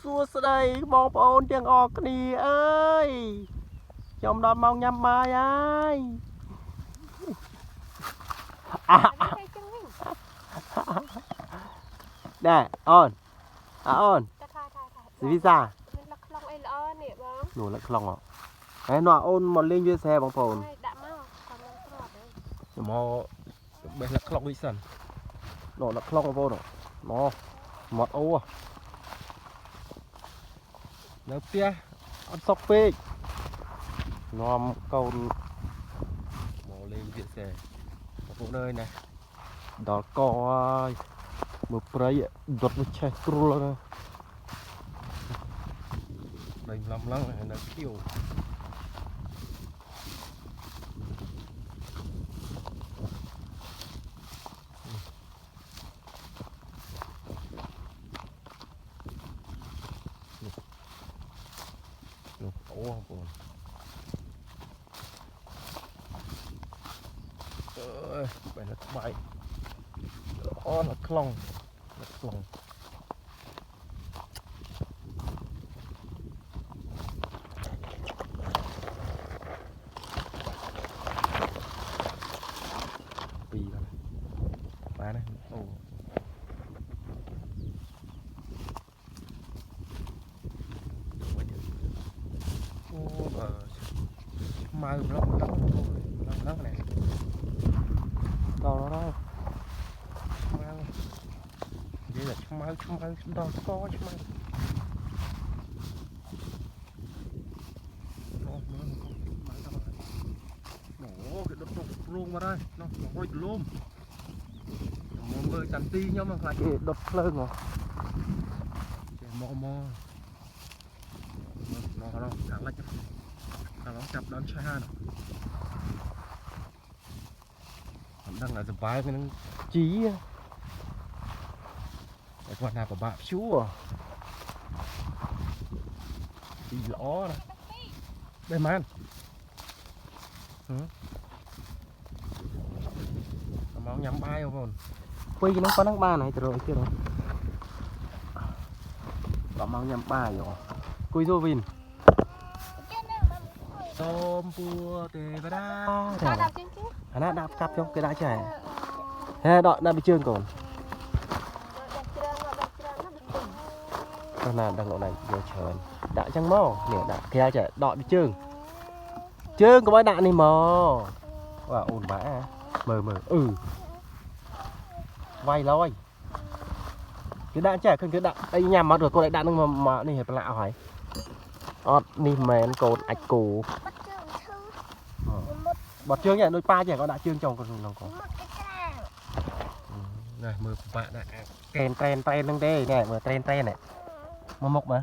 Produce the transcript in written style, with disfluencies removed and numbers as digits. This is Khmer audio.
សួស្តីបងប្អូនទាំងអស់គ្នាអើយខ្ញុំដល់ម៉ោងញ៉ាំបាយហើយដែរអូនអូនស៊ីវីសានោះលឹកខ្លងហើយនោះអូនមកលេងវាសែបងប្អូនដាក់មកខ្ញុំមកបេះលឹកខ្លងវិញសិននោះលឹកខ្លងបងប្អូនមកមាត់អូនៅផ្ទះអត់សុកពេកនាំកូនមកលេងវាសែបងប្អូនអើយណាដល់កហើយមើលព្រៃដុតវាឆេះគ្រុលណាដេញឡំឡងនៅខៀវនោះអូបងប្អូនអើយបែរទៅក្បាយអូនខ្លងខ្លងពីរបានណាអូម៉ៅម្លងម្លងនេះដល់ហើយឆ្មានិយាយថាឆ្មាដល់កឆ្មាអូគេដុតទុកព្រួងមកហើយនោះរួចលំមកមើលចន្ទីខ្ញុំខ្លាចគេដុតភ្លើងហ៎ចេះមកនោះខាងលិចខាងឡងចាប់ដើមឆាហ្នឹងមិនដឹងថាសុបាយគេនឹងជីតែគាត់ថាពិបាកព្យួរជីល្អណាស់បែរម៉ានមកញ៉ាំបាយបងប្អូនពីហ្នឹងប៉ុណ្ណឹងបានហើយទៅរកទៀតហ៎ដល់មកញ៉ាំបាយហ៎គួយសូវីនសូមពួរទេវតាអាណាដាក់កាប់ចុះគេដាក់ចែហេដាក់ពីជើងកូនណាដឹងលោកnàyយកច្រើនដាក់ចឹងមកនេះដាក់គេចែដកពីជើងកុំឲ្យដាក់នេះមកបាទអូនបាមើលវាយឡយគេដាក់ចែឃើញគេដាក់អីញ៉ាំមកrồi cô lạiដាក់នឹងមកនេះឲ្យប្រឡាក់អស់ហើយអត់នេះមិនមែនកូនអាចគោបត់ជើងនេះដូចប៉ាចេះក៏ដាក់ជើងចុងកូនក្នុងកូននេះមើលពិបាកដាក់កែនត្រេនហ្នឹងទេនេះមើលត្រេននេះមកមុខមើល